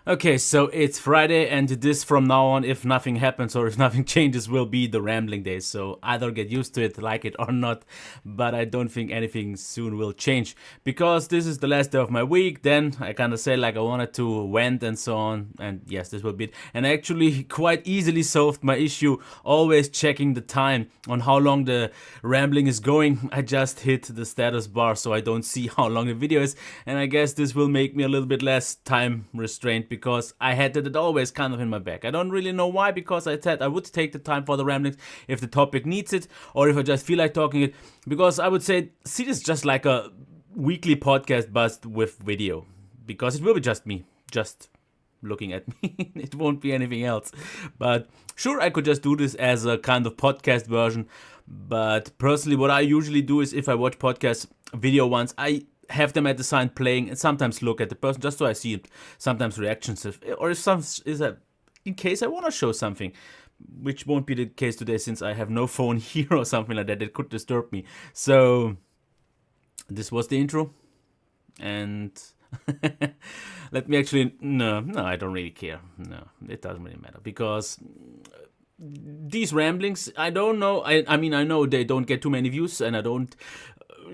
Okay, so it's Friday, and this from now on, if nothing happens or if nothing changes, will be the rambling days. So either get used to it, like it or not, but I don't think anything soon will change because this is the last day of my week. Then I kind of say like I wanted to vent and so on, and yes, this will be it. And I actually quite easily solved my issue, always checking the time on how long the rambling is going. I just hit the status bar so I don't see how long the video is, and I guess this will make me a little bit less time restrained because I had it always kind of in my back. I don't really know why, because I said I would take the time for the ramblings if the topic needs it or if I just feel like talking it, because I would say see this just like a weekly podcast but with video, because it will be just me, just looking at me. It won't be anything else. But sure, I could just do this as a kind of podcast version. But personally, what I usually do is if I watch podcasts video ones, I have them at the side playing and sometimes look at the person just so I see it. Sometimes reactions, or if some is a in case I want to show something, which won't be the case today since I have no phone here or something like that. That could disturb me. So this was the intro, and let me actually no, I don't really care. No, it doesn't really matter because these ramblings, I don't know. I mean, I know they don't get too many views and I don't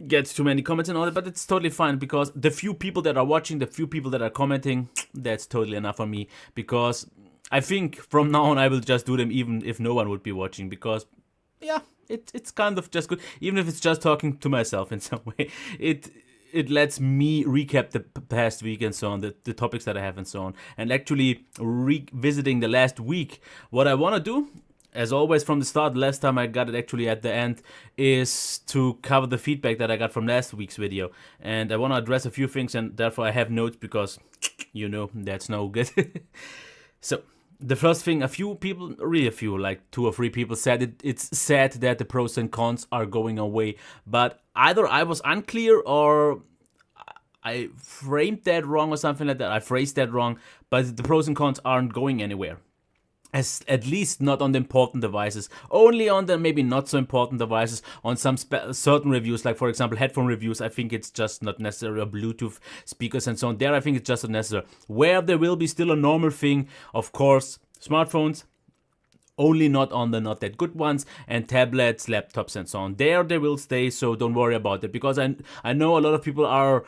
get too many comments and all that, but it's totally fine because the few people that are watching, the few people that are commenting, that's totally enough for me, because I think from now on I will just do them even if no one would be watching, because yeah, it's kind of just good, even if it's just talking to myself in some way. It lets me recap the past week and so on, the topics that I have and so on, and actually revisiting the last week. What I want to do, as always from the start, last time I got it actually at the end, is to cover the feedback that I got from last week's video. And I want to address a few things, and therefore I have notes because, that's no good. So, the first thing, a few people, really a few, like 2 or 3 people said it's sad that the pros and cons are going away. But either I was unclear or I framed that wrong or something like that. I phrased that wrong, but the pros and cons aren't going anywhere. At least not on the important devices, only on the maybe not so important devices. On some certain reviews, like for example headphone reviews, I think it's just not necessary, or Bluetooth speakers and so on. There I think it's just not necessary. Where there will be still a normal thing, of course, smartphones, only not on the not that good ones, and tablets, laptops and so on. There they will stay, so don't worry about it, because I know a lot of people are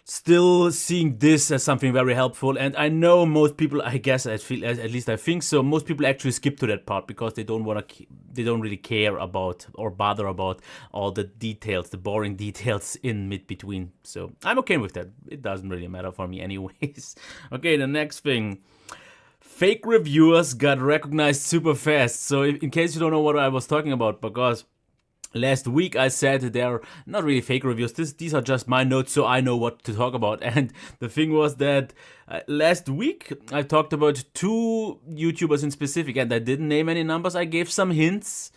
still seeing this as something very helpful, and I know most people, I guess, I feel, at least I think so, most people actually skip to that part because they don't really care about or bother about all the details, the boring details in between. So I'm okay with that. It doesn't really matter for me anyways. Okay, the next thing. Fake reviewers got recognized super fast. So in case you don't know what I was talking about, because last week I said they're not really fake reviews. These are just my notes, so I know what to talk about. And the thing was that last week I talked about 2 YouTubers in specific, and I didn't name any numbers. I gave some hints,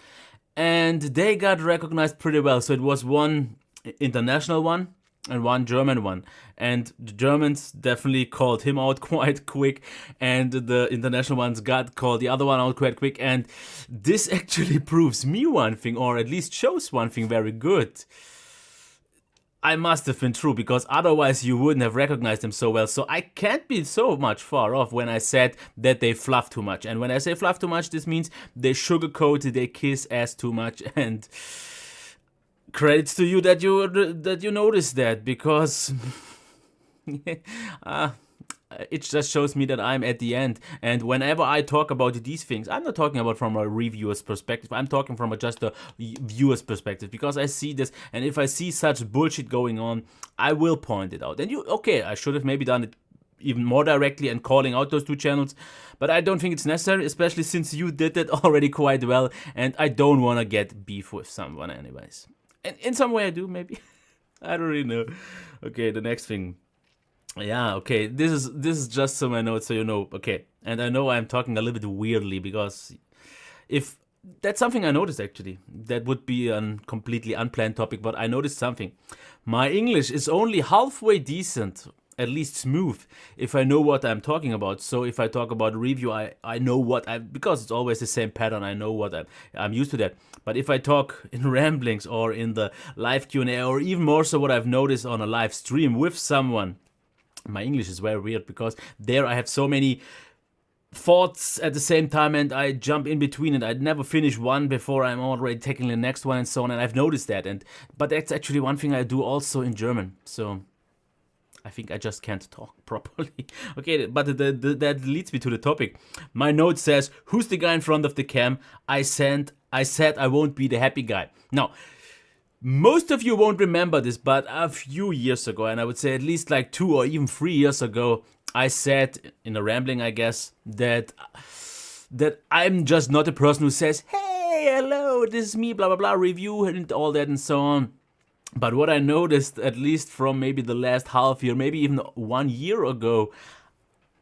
and they got recognized pretty well. So it was one international one and one German one, and the Germans definitely called him out quite quick, and the international ones got called the other one out quite quick. And this actually proves me one thing, or at least shows one thing very good. I must have been true, because otherwise you wouldn't have recognized them so well. So I can't be so much far off when I said that they fluff too much. And when I say fluff too much, this means they sugarcoat, they kiss ass too much. And credits to you that you noticed that, because it just shows me that I'm at the end. And whenever I talk about these things, I'm not talking about from a reviewer's perspective. I'm talking from just a viewer's perspective, because I see this, and if I see such bullshit going on, I will point it out. And I should have maybe done it even more directly and calling out those 2 channels, but I don't think it's necessary, especially since you did it already quite well, and I don't want to get beef with someone anyways. And in some way I do, maybe. I don't really know. Okay, the next thing. Yeah, okay. This is just so my notes, so you know. Okay, and I know I'm talking a little bit weirdly, because if that's something I noticed actually, that would be a completely unplanned topic, but I noticed something. My English is only halfway decent, at least smooth, if I know what I'm talking about. So if I talk about a review, I know because it's always the same pattern, I know what I'm used to that. But if I talk in ramblings or in the live Q&A, or even more so what I've noticed on a live stream with someone, My English is very weird because there I have so many thoughts at the same time and I jump in between and I never finish one before I'm already taking the next one and so on, and I've noticed that. But that's actually one thing I do also in German. So I think I just can't talk properly. Okay, but that leads me to the topic. My note says, who's the guy in front of the cam? I said I won't be the happy guy. Now, most of you won't remember this, but a few years ago, and I would say at least like 2 or even 3 years ago, I said in a rambling, I guess, that I'm just not a person who says, hey, hello, this is me, blah, blah, blah, review and all that and so on. But what I noticed, at least from maybe the last half year, maybe even 1 year ago,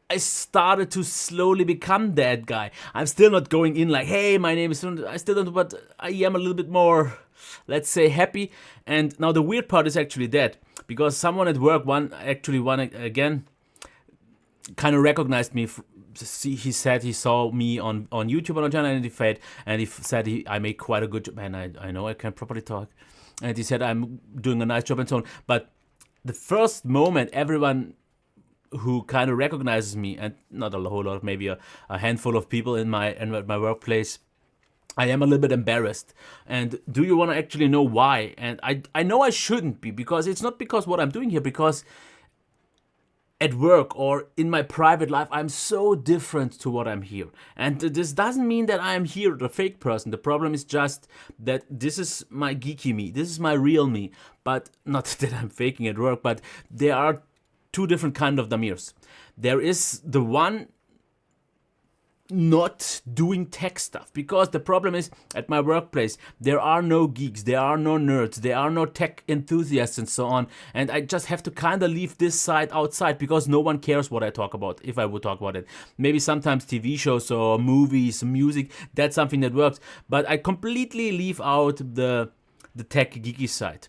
I started to slowly become that guy. I'm still not going in like, hey, my name is... I still don't, but I am a little bit more, let's say, happy. And now the weird part is actually that, because someone at work again kind of recognized me. He said he saw me on YouTube on a channel, and he said I make quite a good job. And I know I can properly talk. And he said I'm doing a nice job and so on. But the first moment everyone who kind of recognizes me, and not a whole lot, maybe a handful of people in my workplace, I am a little bit embarrassed. And do you want to actually know why? And I know I shouldn't be, because it's not because what I'm doing here, because at work or in my private life, I'm so different to what I'm here. And this doesn't mean that I'm here the fake person. The problem is just that this is my geeky me. This is my real me. But not that I'm faking at work, but there are two different kind of Damirs. There is the one not doing tech stuff, because the problem is at my workplace there are no geeks, there are no nerds, there are no tech enthusiasts and so on, and I just have to kind of leave this side outside because no one cares what I talk about. If I would talk about it, maybe sometimes TV shows or movies, music, that's something that works, but I completely leave out the tech geeky side.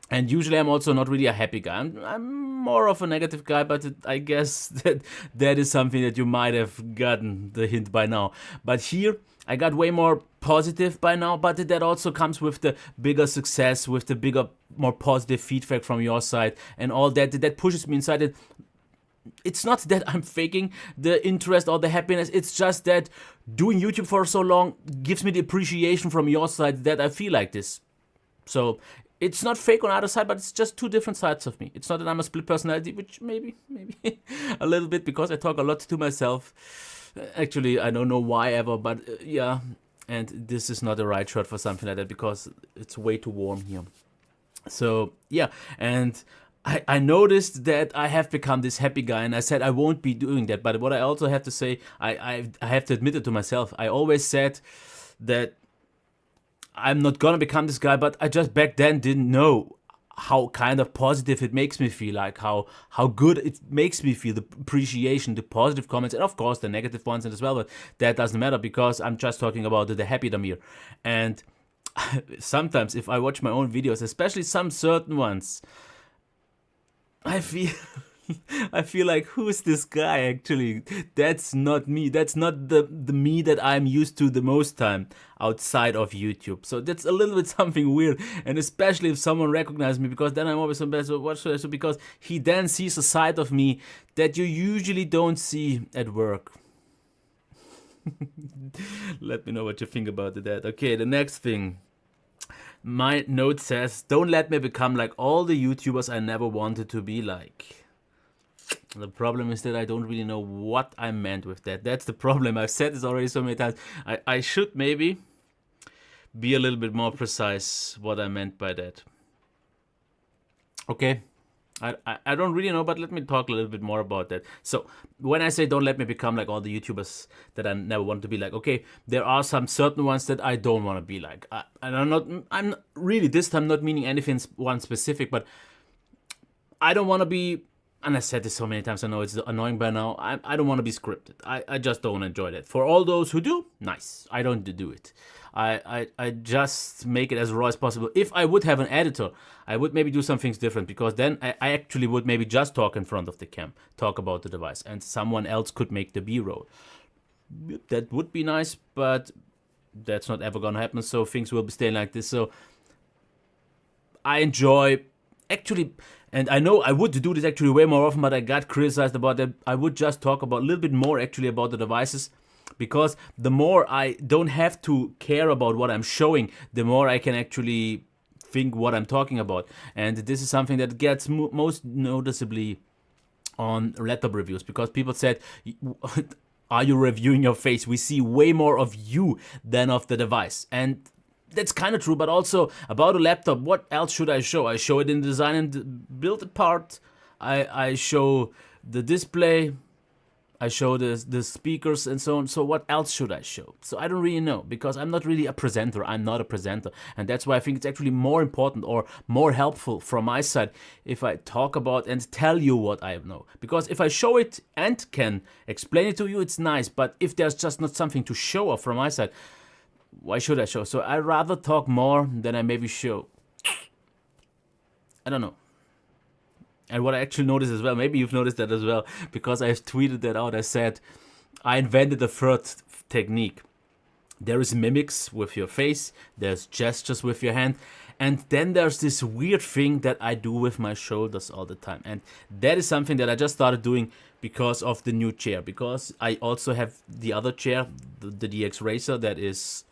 And usually I'm also not really a happy guy. I'm more of a negative guy, but I guess that is something that you might have gotten the hint by now. But here, I got way more positive by now, but that also comes with the bigger success, with the bigger, more positive feedback from your side, and all that. That pushes me inside it. It's not that I'm faking the interest or the happiness, it's just that doing YouTube for so long gives me the appreciation from your side that I feel like this. So it's not fake on either side, but it's just two different sides of me. It's not that I'm a split personality, which maybe a little bit, because I talk a lot to myself. Actually, I don't know why ever, but yeah. And this is not the right shirt for something like that, because it's way too warm here. So yeah, and I noticed that I have become this happy guy, and I said I won't be doing that. But what I also have to say, I have to admit it to myself. I always said that I'm not gonna become this guy, but I just back then didn't know how kind of positive it makes me feel, like how good it makes me feel, the appreciation, the positive comments, and of course the negative ones as well, but that doesn't matter because I'm just talking about the happy Damir. And sometimes if I watch my own videos, especially some certain ones, I feel like, who's this guy actually? That's not me. That's not the me that I'm used to the most time outside of YouTube. So that's a little bit something weird. And especially if someone recognizes me, because then I'm always embarrassed. So what should I do? Because he then sees a side of me that you usually don't see at work. Let me know what you think about that. Okay, the next thing. My note says, don't let me become like all the YouTubers I never wanted to be like. The problem is that I don't really know what I meant with that. That's the problem. I've said this already so many times. I should maybe be a little bit more precise what I meant by that. Okay. I don't really know, but let me talk a little bit more about that. So when I say don't let me become like all the YouTubers that I never want to be like, okay, there are some certain ones that I don't want to be like. And I'm not really this time not meaning anything one specific, but I don't want to be, and I said this so many times, I know it's annoying by now, I don't want to be scripted. I just don't enjoy that. For all those who do, nice. I don't do it. I just make it as raw as possible. If I would have an editor, I would maybe do some things different, because then I actually would maybe just talk in front of the cam, talk about the device, and someone else could make the B-roll. That would be nice, but that's not ever gonna happen, so things will be staying like this. So I enjoy actually, and I know I would do this actually way more often, but I got criticized about that. I would just talk about a little bit more actually about the devices, because the more I don't have to care about what I'm showing, the more I can actually think what I'm talking about. And this is something that gets most noticeably on laptop reviews, because people said, are you reviewing your face? We see way more of you than of the device. And that's kind of true, but also about a laptop, what else should I show? I show it in the design and build part. I show the display. I show the speakers and so on. So what else should I show? So I don't really know, because I'm not really a presenter. I'm not a presenter. And that's why I think it's actually more important or more helpful from my side if I talk about and tell you what I know. Because if I show it and can explain it to you, it's nice. But if there's just not something to show off from my side, why should I show? So I rather talk more than I maybe show. I don't know. And what I actually noticed as well, maybe you've noticed that as well, because I've tweeted that out. I said, I invented a third technique. There is mimics with your face, there's gestures with your hand, and then there's this weird thing that I do with my shoulders all the time. And that is something that I just started doing because of the new chair, because I also have the other chair, the DX Racer, that is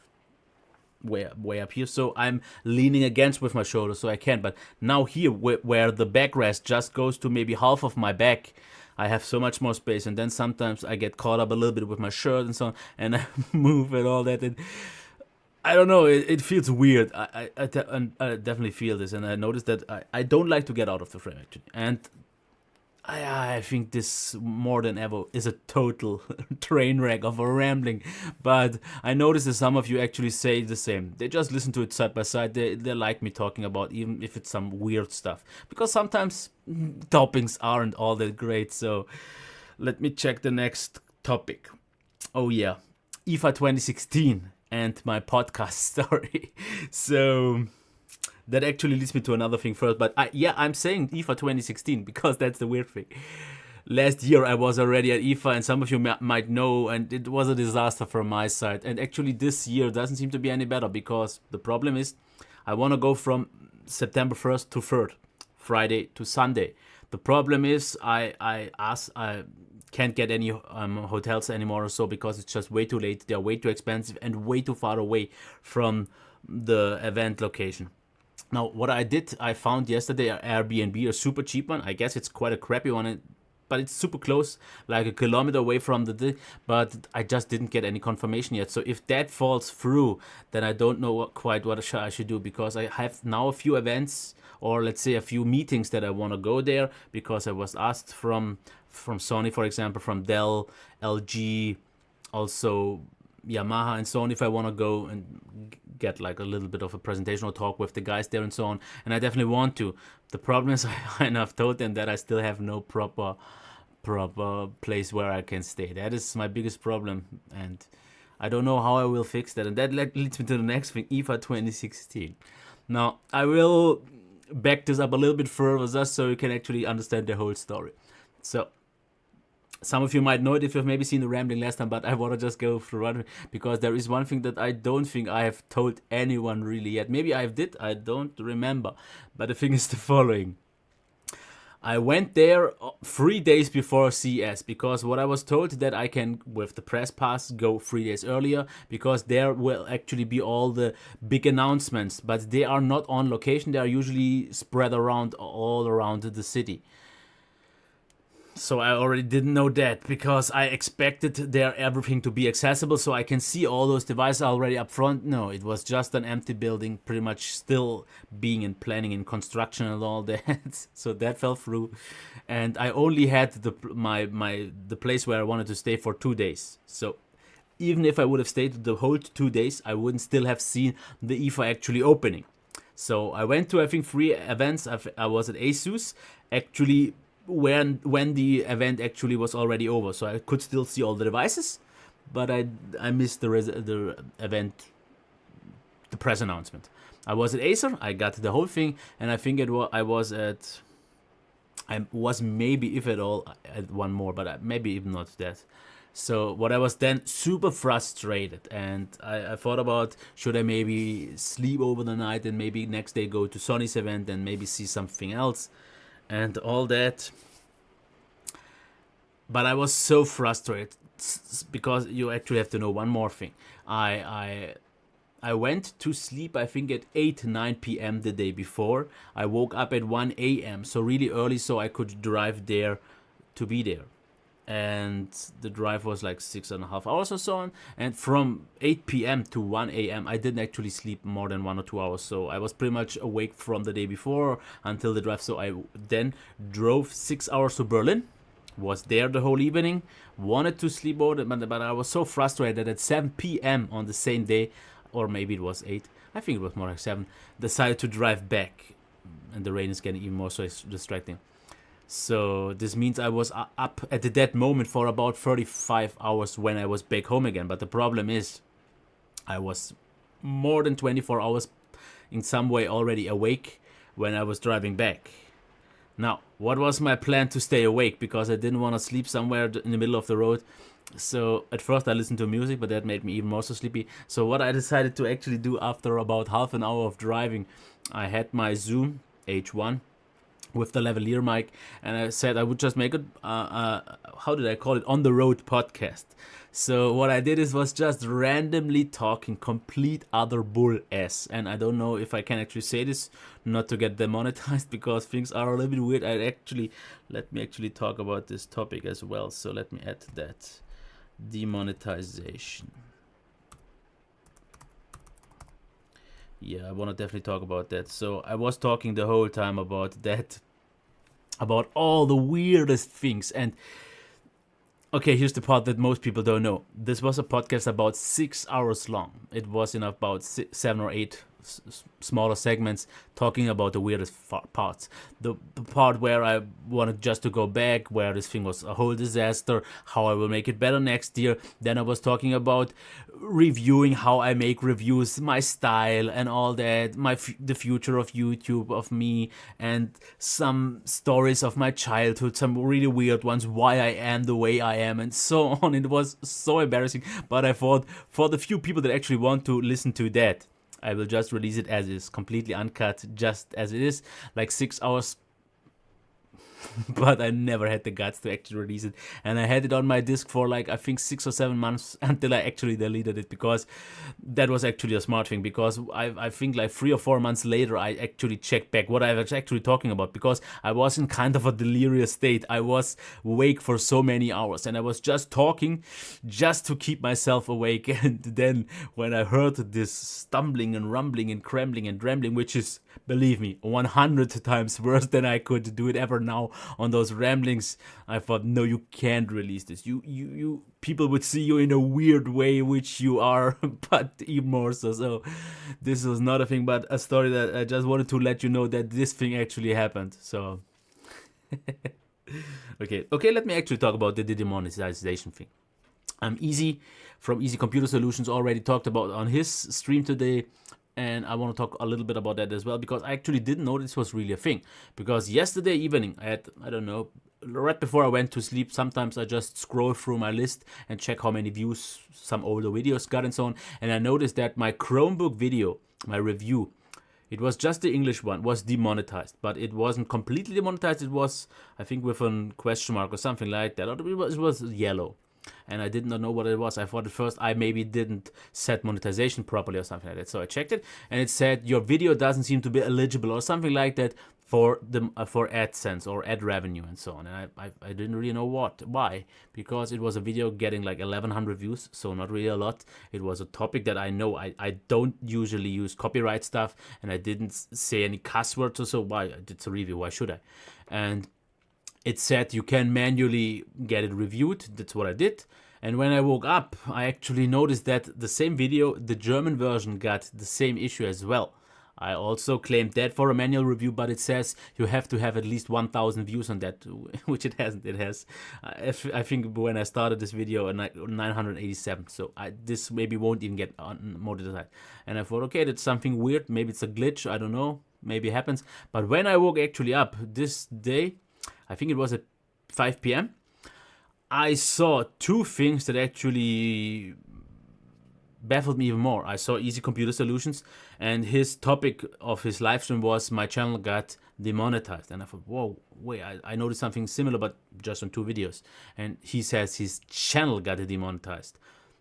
way up here, so I'm leaning against with my shoulder, so I can. But now here, where the backrest just goes to maybe half of my back, I have so much more space. And then sometimes I get caught up a little bit with my shirt and so on, and I move and all that, and I don't know, it feels weird. I definitely feel this, and I noticed that I don't like to get out of the frame actually. And I think this more than ever is a total train wreck of a rambling. But I noticed that some of you actually say the same. They just listen to it side by side. They like me talking about, even if it's some weird stuff. Because sometimes topics aren't all that great. So let me check the next topic. Oh yeah, IFA 2016 and my podcast story. So that actually leads me to another thing first, but I'm saying IFA 2016 because that's the weird thing. Last year I was already at IFA, and some of you might know, and it was a disaster from my side. And actually this year doesn't seem to be any better, because the problem is I want to go from September 1st to 3rd, Friday to Sunday. The problem is I can't get any hotels anymore or so, because it's just way too late. They're way too expensive and way too far away from the event location. Now, what I did, I found yesterday an Airbnb, a super cheap one. I guess it's quite a crappy one, but it's super close, like a kilometer away from the but I just didn't get any confirmation yet. So if that falls through, then I don't know quite what I should do, because I have now a few events, or let's say a few meetings that I want to go there, because I was asked from Sony, for example, from Dell, LG, also Yamaha and so on, if I want to go and get like a little bit of a presentation or talk with the guys there and so on. And I definitely want to. The problem is I've told them that I still have no proper place where I can stay. That is my biggest problem, and I don't know how I will fix that. And that leads me to the next thing, IFA 2016. Now, I will back this up a little bit further just so you can actually understand the whole story. So some of you might know it if you've maybe seen the rambling last time, but I want to just go through it, because there is one thing that I don't think I have told anyone really yet. Maybe I did, I don't remember. But the thing is the following. I went there 3 days before CES, because what I was told that I can, with the press pass, go 3 days earlier, because there will actually be all the big announcements, but they are not on location. They are usually spread around all around the city. So I already didn't know that, because I expected there everything to be accessible so I can see all those devices already up front. No, it was just an empty building, pretty much still being in planning and construction and all that. So that fell through, and I only had the place where I wanted to stay for 2 days. So even if I would have stayed the whole 2 days, I wouldn't still have seen the IFA actually opening. So I went to, I think, 3 events. I was at ASUS actually when the event actually was already over, so I could still see all the devices, but I missed the event, the press announcement. I was at Acer, I got the whole thing, and I think I was maybe, if at all, at one more, but maybe even not that. So what I was then super frustrated, and I thought about, should I maybe sleep over the night and maybe next day go to Sonny's event and maybe see something else and all that. But I was so frustrated because you actually have to know one more thing. I went to sleep, I think, at 8, 9 p.m. the day before. I woke up at 1 a.m., so really early, so I could drive there to be there. And the drive was like 6.5 hours or so on. And from 8 p.m. to 1 a.m., I didn't actually sleep more than 1 or 2 hours. So I was pretty much awake from the day before until the drive. So I then drove 6 hours to Berlin, was there the whole evening, wanted to sleep over, but I was so frustrated that at 7 p.m. on the same day, or maybe it was 8, I think it was more like 7, decided to drive back. And the rain is getting even more so distracting. So this means I was up at that moment for about 35 hours when I was back home again. But the problem is I was more than 24 hours in some way already awake when I was driving back. Now, what was my plan to stay awake? Because I didn't want to sleep somewhere in the middle of the road. So at first I listened to music, but that made me even more so sleepy. So what I decided to actually do after about half an hour of driving, I had my Zoom H1 with the lavalier mic, and I said I would just make it, how did I call it, on the road podcast. So what I did was just randomly talking complete other bull ass, and I don't know if I can actually say this, not to get demonetized, because things are a little bit weird. Let me actually talk about this topic as well. So let me add that, demonetization. Yeah, I want to definitely talk about that. So I was talking the whole time about that, about all the weirdest things. And okay, here's the part that most people don't know. This was a podcast about 6 hours long. It was in about 7 or 8 smaller segments talking about the weirdest parts. The part where I wanted just to go back, where this thing was a whole disaster, how I will make it better next year. Then I was talking about reviewing how I make reviews, my style and all that, the future of YouTube, of me, and some stories of my childhood, some really weird ones, why I am the way I am, and so on. It was so embarrassing, but I thought for the few people that actually want to listen to that, I will just release it as is, completely uncut, just as it is, like 6 hours. But I never had the guts to actually release it, and I had it on my disk for like, I think, 6 or 7 months until I actually deleted it, because that was actually a smart thing. Because I think like 3 or 4 months later I actually checked back what I was actually talking about, because I was in kind of a delirious state. I was awake for so many hours, and I was just talking just to keep myself awake. And then when I heard this stumbling and rumbling and crambling and rambling, which is, believe me, 100 times worse than I could do it ever now on those ramblings, I thought, no, you can't release this. You people would see you in a weird way, which you are, but even more so. So this was not a thing, but a story that I just wanted to let you know that this thing actually happened. So okay, let me actually talk about the demonetization thing. Easy from Easy Computer Solutions already talked about on his stream today, and I want to talk a little bit about that as well, because I actually didn't know this was really a thing. Because yesterday evening at, I don't know, right before I went to sleep, sometimes I just scroll through my list and check how many views some older videos got and so on, and I noticed that my Chromebook video, my review, it was just the English one, was demonetized, but it wasn't completely demonetized. It was, I think, with a question mark or something like that. It was yellow, and I did not know what it was. I thought at first I maybe didn't set monetization properly or something like that. So I checked it, and it said your video doesn't seem to be eligible or something like that for AdSense or ad revenue and so on. And I didn't really know why, because it was a video getting like 1,100 views, so not really a lot. It was a topic that I know I don't usually use copyright stuff, and I didn't say any cuss words or so. Why? It's a review. Why should I? And it said you can manually get it reviewed. That's what I did. And when I woke up, I actually noticed that the same video, the German version, got the same issue as well. I also claimed that for a manual review, but it says you have to have at least 1,000 views on that, which it hasn't. It has, I think when I started this video, 987. So this maybe won't even get monetized. And I thought, okay, that's something weird. Maybe it's a glitch. I don't know. Maybe it happens. But when I woke actually up this day, I think it was at 5 p.m., I saw two things that actually baffled me even more. I saw Easy Computer Solutions, and his topic of his live stream was my channel got demonetized. And I thought, whoa, wait, I noticed something similar, but just on two videos. And he says his channel got demonetized.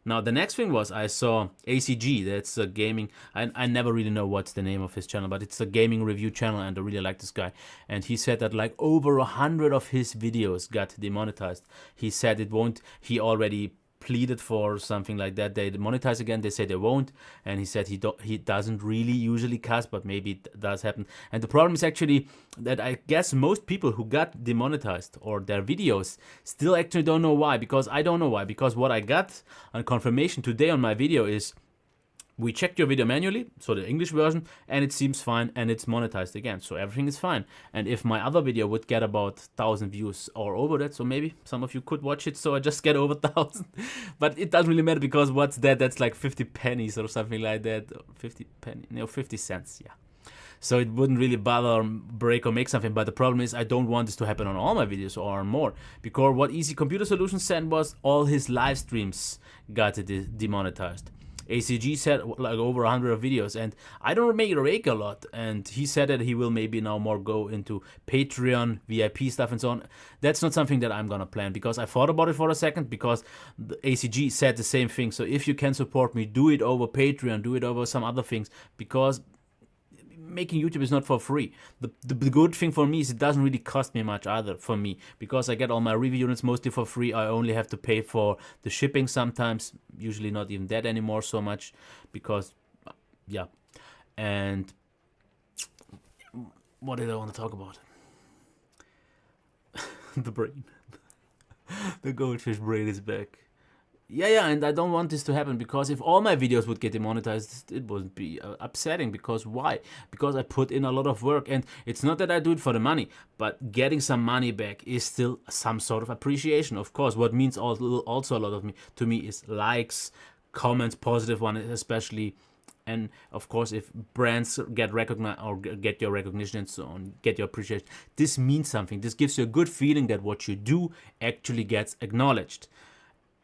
Now, the next thing was I saw ACG, that's a gaming, I never really know what's the name of his channel, but it's a gaming review channel, and I really like this guy. And he said that like over 100 of his videos got demonetized. He said it won't, he already pleaded for something like that. They monetize again, they say they won't, and he said he doesn't really usually cast, but maybe it does happen. And the problem is actually that I guess most people who got demonetized or their videos still actually don't know why, because I don't know why, because what I got on confirmation today on my video is we checked your video manually, so the English version, and it seems fine, and it's monetized again, so everything is fine. And if my other video would get about 1,000 views or over that, so maybe some of you could watch it, so I just get over 1,000. But it doesn't really matter, because what's that? That's like 50 pennies or something like that. 50 cents, yeah. So it wouldn't really bother break or make something, but the problem is I don't want this to happen on all my videos or on more, because what Easy Computer Solutions said was all his live streams got demonetized. ACG said like over 100 videos, and I don't make rake a lot, and he said that he will maybe now more go into Patreon, VIP stuff and so on. That's not something that I'm gonna plan, because I thought about it for a second, because the ACG said the same thing. So if you can support me, do it over Patreon, do it over some other things, because making YouTube is not for free. The good thing for me is it doesn't really cost me much either for me, because I get all my review units mostly for free. I only have to pay for the shipping sometimes, usually not even that anymore so much, because yeah. And what did I want to talk about? The brain. The goldfish brain is back. Yeah, and I don't want this to happen, because if all my videos would get demonetized, it would be upsetting. Because why? Because I put in a lot of work, and it's not that I do it for the money, but getting some money back is still some sort of appreciation. Of course, what means also a lot to me is likes, comments, positive ones especially. And of course, if brands get recognized or get your recognition and so on, get your appreciation, this means something. This gives you a good feeling that what you do actually gets acknowledged.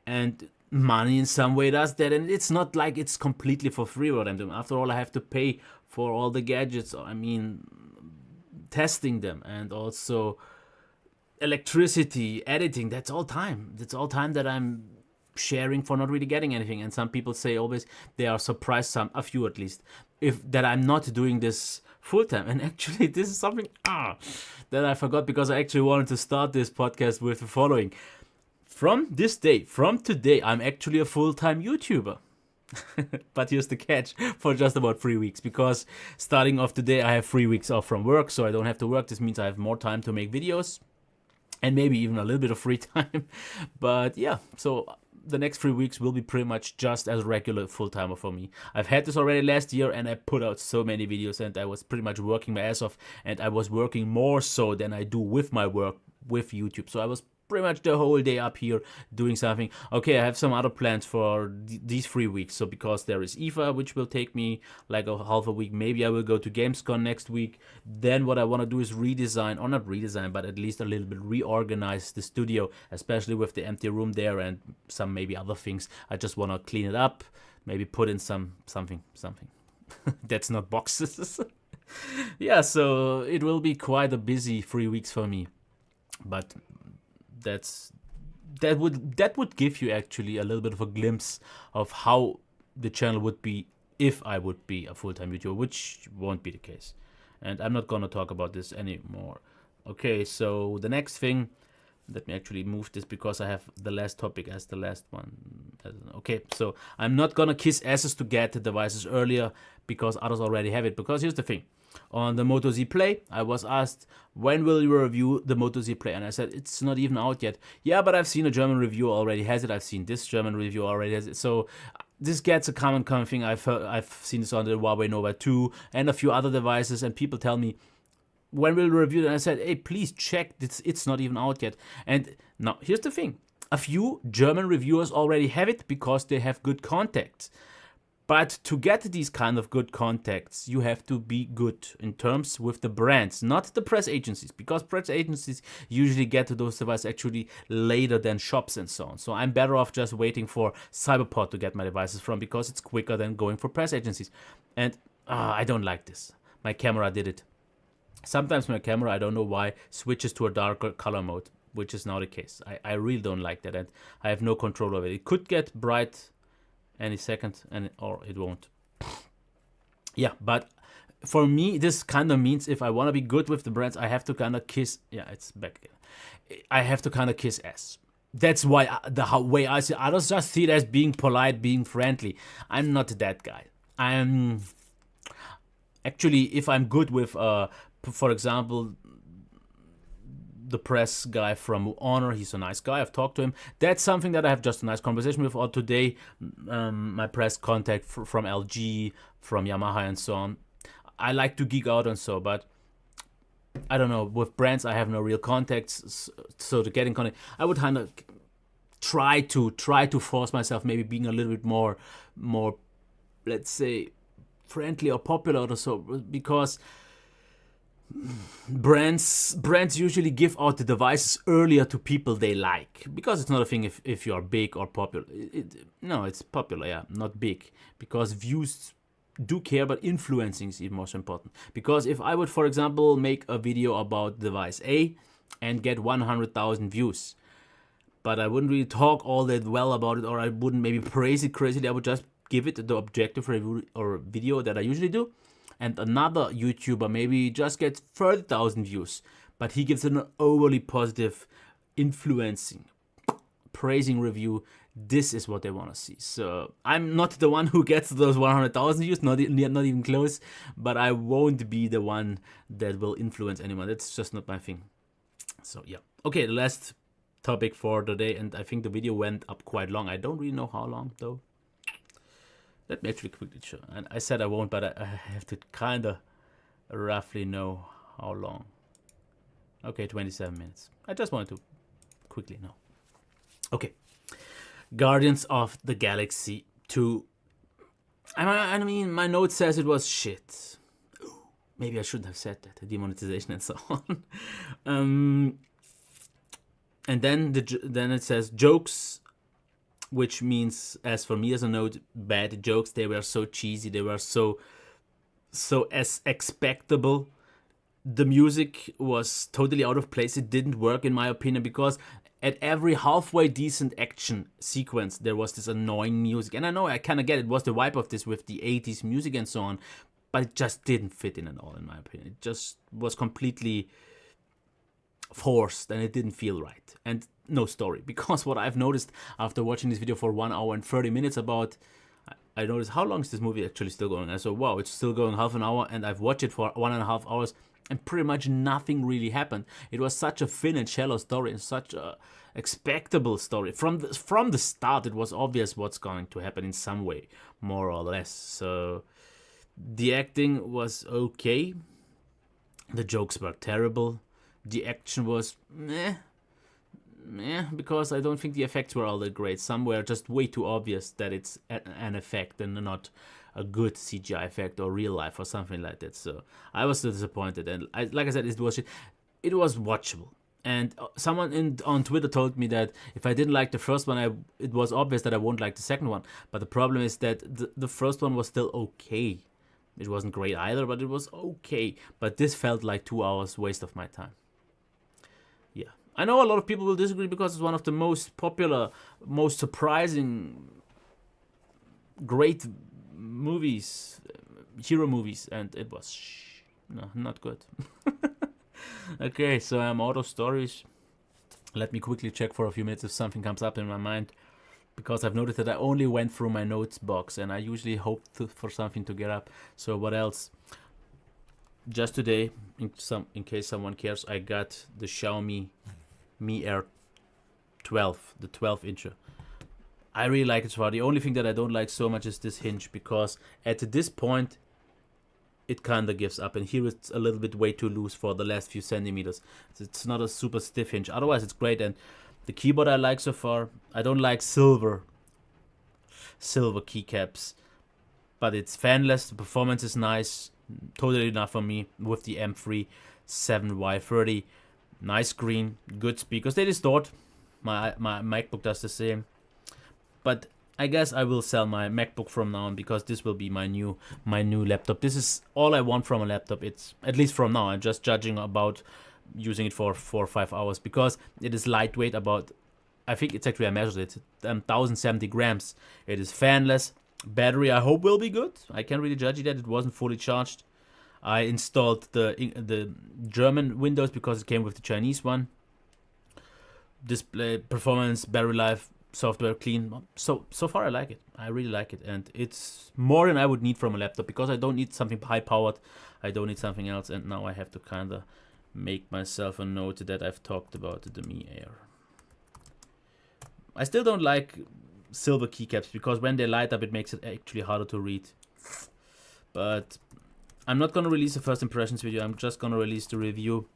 And money in some way does that, and it's not like it's completely for free what I'm doing. After all, I have to pay for all the gadgets, I mean testing them, and also electricity, editing. That's all time that I'm sharing for not really getting anything. And some people say always they are surprised, a few at least, if that I'm not doing this full time. And actually this is something that I forgot, because I actually wanted to start this podcast with the following. From today, I'm actually a full-time YouTuber. But here's the catch, for just about 3 weeks, because starting off today, I have 3 weeks off from work, so I don't have to work. This means I have more time to make videos, and maybe even a little bit of free time. But yeah, so the next 3 weeks will be pretty much just as regular full-timer for me. I've had this already last year, and I put out so many videos, and I was pretty much working my ass off, and I was working more so than I do with my work with YouTube. So I was pretty much the whole day up here doing something. Okay, I have some other plans for these 3 weeks. So because there is IFA, which will take me like a half a week. Maybe I will go to Gamescom next week. Then what I want to do is redesign, or not redesign, but at least a little bit reorganize the studio, especially with the empty room there and some maybe other things. I just want to clean it up, maybe put in something. That's not boxes. Yeah, so it will be quite a busy 3 weeks for me. But that would give you actually a little bit of a glimpse of how the channel would be if I would be a full-time YouTuber, which won't be the case. And I'm not gonna talk about this anymore. Okay, so the next thing, let me actually move this, because I have the last topic as the last one. Okay, so I'm not gonna kiss asses to get the devices earlier, because others already have it. Because here's the thing. On the Moto Z Play, I was asked, when will you review the Moto Z Play? And I said, it's not even out yet. Yeah, but I've seen a German review already has it. I've seen this German review already has it. So this gets a common thing. I've seen this on the Huawei Nova 2 and a few other devices, and people tell me, when will you review it? And I said, hey, please check. It's not even out yet. And now, here's the thing. A few German reviewers already have it because they have good contacts. But to get these kind of good contacts, you have to be good in terms with the brands, not the press agencies, because press agencies usually get to those devices actually later than shops and so on. So I'm better off just waiting for Cyberport to get my devices from, because it's quicker than going for press agencies. And I don't like this. My camera did it. Sometimes my camera, I don't know why, switches to a darker color mode, which is not the case. I really don't like that, and I have no control over it. It could get bright any second, or it won't. Yeah, but for me, this kind of means if I want to be good with the brands, I have to kind of kiss. Yeah, it's back again. I have to kind of kiss ass. That's why the way I see it. I don't just see it as being polite, being friendly. I'm not that guy. I'm actually, if I'm good with, for example, the press guy from Honor, he's a nice guy. I've talked to him. That's something that I have just a nice conversation with. Or today, my press contact from LG, from Yamaha, and so on. I like to geek out and so, but I don't know. With brands, I have no real contacts. So to get in contact, I would kind of try to force myself, maybe being a little bit more, let's say, friendly or popular or so, because brands usually give out the devices earlier to people they like, because it's not a thing if you're big or popular. No, it's popular, yeah, not big, because views do care, but influencing is even more important. Because if I would, for example, make a video about device A and get 100,000 views, but I wouldn't really talk all that well about it, or I wouldn't maybe praise it crazily, I would just give it the objective review or video that I usually do. And another YouTuber maybe just gets 30,000 views, but he gives an overly positive, influencing, praising review. This is what they want to see. So I'm not the one who gets those 100,000 views, not even close, but I won't be the one that will influence anyone. That's just not my thing. So yeah. Okay, the last topic for today, and I think the video went up quite long. I don't really know how long though. Let me actually quickly show. And I said I won't, but I have to kind of roughly know how long. Okay, 27 minutes. I just wanted to quickly know. Okay. Guardians of the Galaxy 2. I mean, my note says it was shit. Maybe I shouldn't have said that. The demonetization and so on. And then it says jokes, which means, as for me as a note, bad jokes. They were so cheesy. They were so as expectable. The music was totally out of place. It didn't work, in my opinion, because at every halfway decent action sequence, there was this annoying music. And I know, I kind of get it. It was the vibe of this with the 80s music and so on, but it just didn't fit in at all, in my opinion. It just was completely forced, and it didn't feel right. And no story, because what I've noticed after watching this video for 1 hour and 30 minutes about, I noticed, how long is this movie actually still going? And so, wow, it's still going half an hour, and I've watched it for 1.5 hours, and pretty much nothing really happened. It was such a thin and shallow story, and such a expectable story. From the start, it was obvious what's going to happen in some way, more or less. So the acting was okay. The jokes were terrible. The action was meh, because I don't think the effects were all that great. Some were just way too obvious that it's an effect and not a good CGI effect or real life or something like that. So I was still disappointed, and like I said, it was watchable. And someone on Twitter told me that if I didn't like the first one, it was obvious that I won't like the second one. But the problem is that the first one was still okay. It wasn't great either, but it was okay. But this felt like 2 hours waste of my time. Yeah, I know a lot of people will disagree because it's one of the most popular, most surprising, great movies, hero movies, and it was not good. Okay, so I'm out of stories. Let me quickly check for a few minutes if something comes up in my mind, because I've noticed that I only went through my notes box, and I usually hope for something to get up. So what else? Just today, in case someone cares, I got the Xiaomi Mi Air 12, the 12-incher. I really like it so far. The only thing that I don't like so much is this hinge, because at this point, it kind of gives up. And here it's a little bit way too loose for the last few centimeters. It's not a super stiff hinge. Otherwise, it's great. And the keyboard I like so far. I don't like silver keycaps. but it's fanless. The performance is nice, totally enough for me with the M3 7Y30. Nice screen, good speakers. They distort. My MacBook does the same. But I guess I will sell my MacBook from now on, because this will be my new laptop. This is all I want from a laptop. It's, at least from now, I'm just judging about using it for 4 or 5 hours, because it is lightweight. About, I think it's actually, I measured it, 1070 grams. It is fanless. Battery, I hope, will be good. I can't really judge it yet. It wasn't fully charged. I installed the German Windows because it came with the Chinese one. Display, performance, battery life, software clean. So far I like it. I really like it, and it's more than I would need from a laptop, because I don't need something high powered. I don't need something else, and now I have to kind of make myself a note that I've talked about the Mi Air. I still don't like silver keycaps, because when they light up it makes it actually harder to read. But I'm not gonna release a first impressions video. I'm just gonna release the review,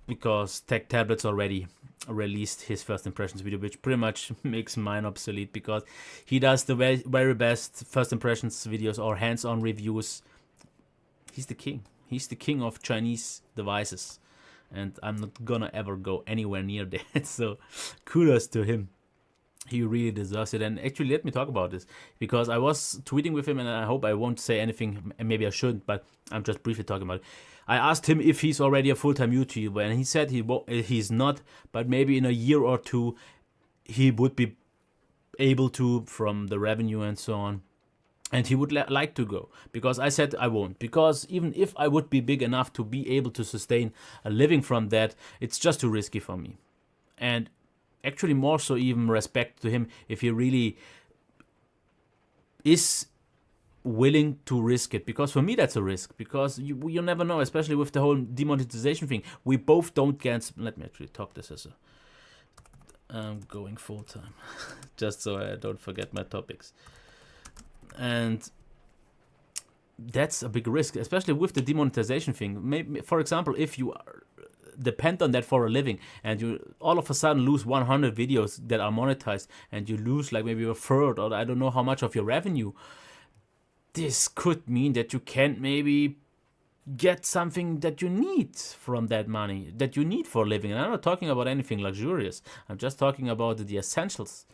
because Tech Tablets already released his first impressions video, which pretty much makes mine obsolete, because he does the very best first impressions videos or hands-on reviews. He's the king. He's the king of Chinese devices, and I'm not gonna ever go anywhere near that. So kudos to him. He really deserves it. And actually, let me talk about this, because I was tweeting with him, and I hope I won't say anything, and maybe I shouldn't, but I'm just briefly talking about it. I asked him if he's already a full-time YouTuber, and he said he's not, but maybe in a year or two he would be able to, from the revenue and so on. And he would like to go, because I said I won't, because even if I would be big enough to be able to sustain a living from that, it's just too risky for me. And actually, more so, even respect to him if he really is willing to risk it, because for me that's a risk, because you never know, especially with the whole demonetization thing. We both don't get. Let me actually talk this as a I'm going full time just so I don't forget my topics. And that's a big risk, especially with the demonetization thing. Maybe, for example, if you depend on that for a living, and you all of a sudden lose 100 videos that are monetized, and you lose like maybe a third, or I don't know how much of your revenue, this could mean that you can't maybe get something that you need from that money, that you need for a living. And I'm not talking about anything luxurious. I'm just talking about the essentials.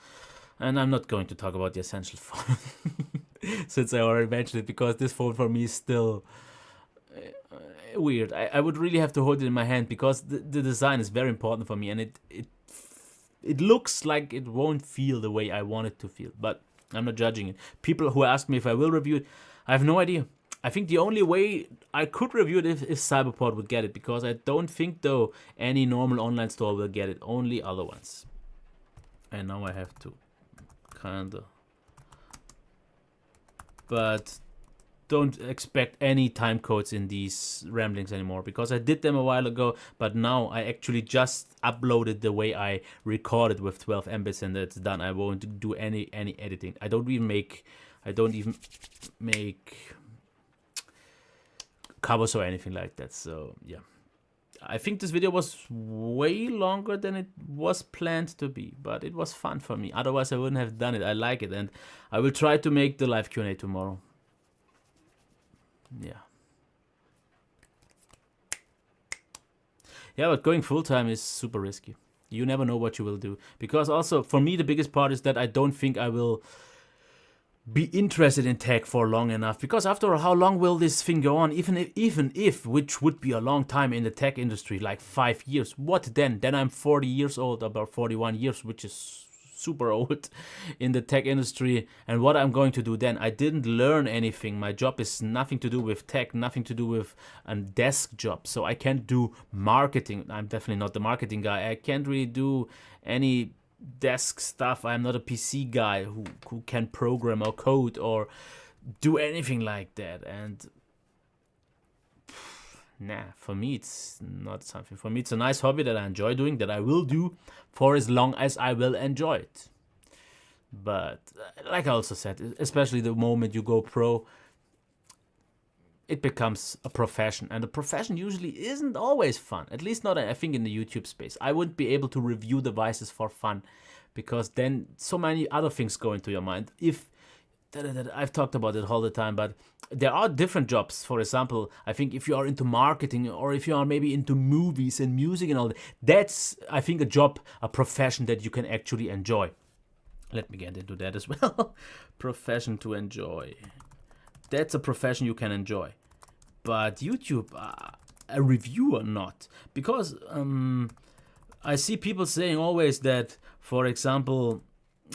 And I'm not going to talk about the essentials phone since I already mentioned it, because this phone for me is still weird. I would really have to hold it in my hand, because the design is very important for me, and it looks like it won't feel the way I want it to feel, but I'm not judging it. People who ask me if I will review it, I have no idea. I think the only way I could review it if Cyberport would get it, because I don't think, though, any normal online store will get it, only other ones. And now I have to kinda, but don't expect any time codes in these ramblings anymore, because I did them a while ago, but now I actually just uploaded the way I recorded with 12 Mbits, and it's done. I won't do any editing. I don't even make covers or anything like that. So yeah, I think this video was way longer than it was planned to be, but it was fun for me. Otherwise I wouldn't have done it. I like it, and I will try to make the live Q&A tomorrow. Yeah, but going full-time is super risky. You never know what you will do, because also for me the biggest part is that I don't think I will be interested in tech for long enough, because after all, how long will this thing go on? Even if, which would be a long time in the tech industry, like 5 years, what then? Then I'm 40 years old, about 41 years, which is super old in the tech industry. And what I'm going to do then? I didn't learn anything. My job is nothing to do with tech, nothing to do with a desk job, so I can't do marketing. I'm definitely not the marketing guy. I can't really do any desk stuff. I'm not a PC guy who can program or code or do anything like that. And nah, for me it's not something. For me it's a nice hobby that I enjoy doing, that I will do for as long as I will enjoy it. But like I also said, especially the moment you go pro, it becomes a profession, and a profession usually isn't always fun. At least not, I think, in the YouTube space. I wouldn't be able to review devices for fun, because then so many other things go into your mind. If I've talked about it all the time, but there are different jobs. For example, I think if you are into marketing or if you are maybe into movies and music and all that, that's, I think, a job, a profession that you can actually enjoy. Let me get into that as well. Profession to enjoy. That's a profession you can enjoy. But YouTube, a reviewer, not. Because I see people saying always that, for example,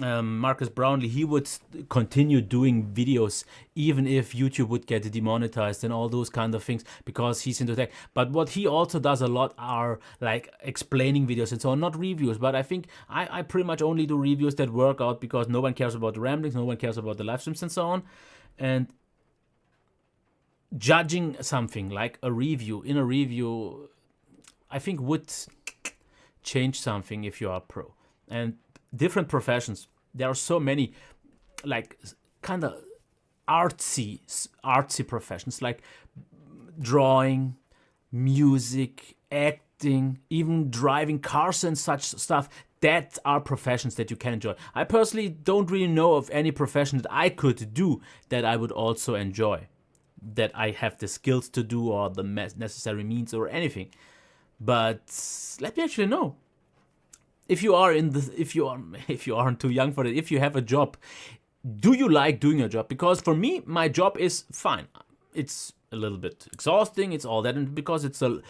Marcus Brownlee, he would continue doing videos even if YouTube would get demonetized and all those kind of things because he's into tech. But what he also does a lot are like explaining videos and so on, not reviews. But I think I pretty much only do reviews that work out because no one cares about the ramblings, no one cares about the live streams and so on. And judging something like a review, in a review, I think would change something if you are a pro. And different professions, there are so many like kind of artsy professions like drawing, music, acting, even driving cars and such stuff. That are professions that you can enjoy. I personally don't really know of any profession that I could do that I would also enjoy, that I have the skills to do or the necessary means or anything. But let me actually know. If you aren't too young for it, if you have a job, do you like doing a job? Because for me, my job is fine. It's a little bit exhausting. It's all that, and because it's a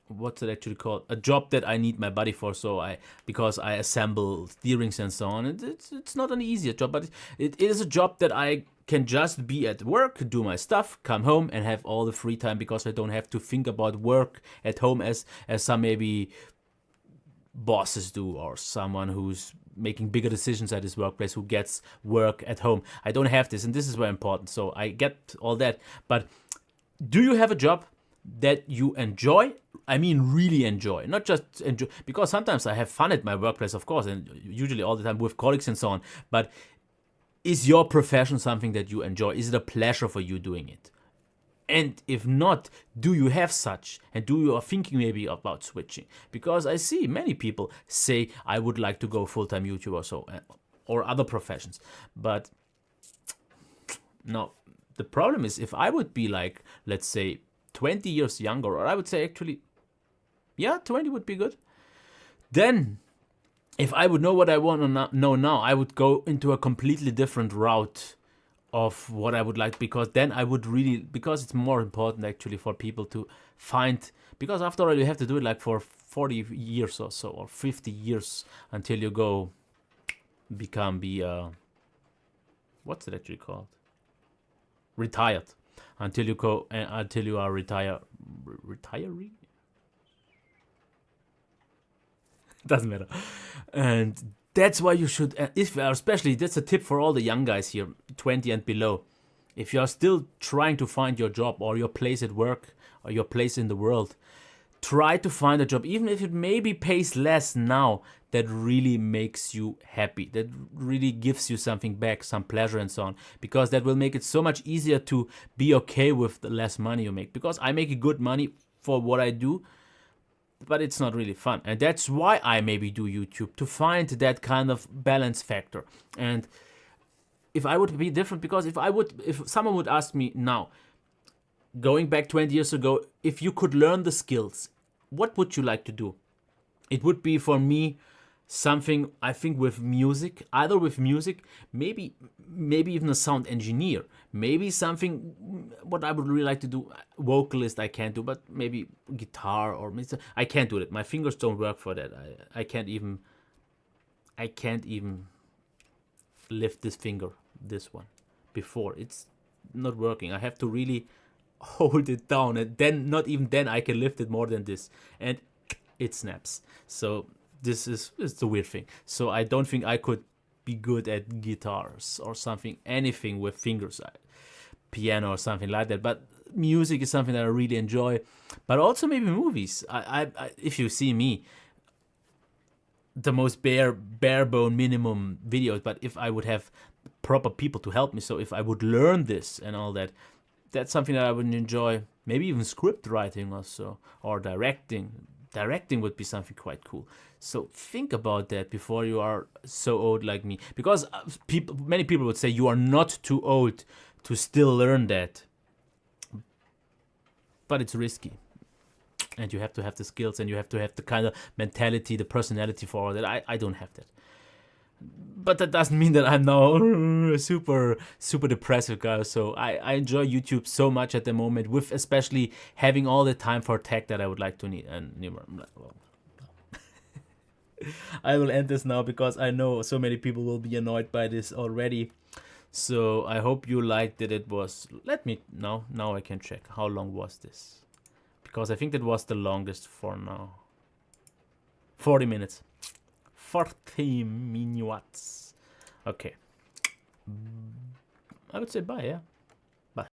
what's it actually called? A job that I need my body for. So because I assemble steerings and so on. It's not an easy job, but it is a job that I can just be at work, do my stuff, come home, and have all the free time because I don't have to think about work at home as some maybe bosses do, or someone who's making bigger decisions at his workplace who gets work at home. I don't have this, and this is very important. So I get all that. But do you have a job that you enjoy? I mean, really enjoy, not just enjoy, because sometimes I have fun at my workplace, of course, and usually all the time with colleagues and so on. But is your profession something that you enjoy? Is it a pleasure for you doing it? And if not, do you have such? And do you are thinking maybe about switching? Because I see many people say, I would like to go full-time YouTube or so, or other professions. But no, the problem is if I would be like, let's say, 20 years younger, or I would say actually, yeah, 20 would be good. Then, if I would know what I want to know now, I would go into a completely different route of what I would like, because then I would really, because it's more important actually for people to find, because after all you have to do it like for 40 years or so, or 50 years until you go what's it actually called? Retired. Until you are retiree? Doesn't matter. And that's why you should, especially that's a tip for all the young guys here, 20 and below. If you are still trying to find your job or your place at work or your place in the world, try to find a job, even if it maybe pays less now, that really makes you happy, that really gives you something back, some pleasure and so on, because that will make it so much easier to be okay with the less money you make. Because I make good money for what I do, but it's not really fun. And that's why I maybe do YouTube, to find that kind of balance factor. And if I would be different, because if someone would ask me now, going back 20 years ago, if you could learn the skills, what would you like to do? It would be for me something, I think, with music, either with music, maybe even a sound engineer, maybe something, what I would really like to do, vocalist I can't do, but maybe guitar, or I can't do it. My fingers don't work for that. I can't even lift this finger, this one, before. It's not working. I have to really hold it down, and then not even then I can lift it more than this, and it snaps. So it's a weird thing. So I don't think I could be good at guitars or something, anything with fingers, piano or something like that. But music is something that I really enjoy. But also maybe movies. I if you see me, the most bare bone minimum videos. But if I would have proper people to help me, so if I would learn this and all that, that's something that I would enjoy. Maybe even script writing also, or directing. directing would be something quite cool. So think about that before you are so old like me, because many people would say you are not too old to still learn that, but it's risky, and you have to have the skills, and you have to have the kind of mentality, the personality for all that. I don't have that. But that doesn't mean that I'm now a super depressive guy. So I enjoy YouTube so much at the moment, with especially having all the time for tech that I would like to need. And well, I will end this now because I know so many people will be annoyed by this already. So I hope you liked it. It was, let me now I can check how long was this, because I think that was the longest for now. 40 minutes. 40 minutes. Okay. I would say bye, yeah.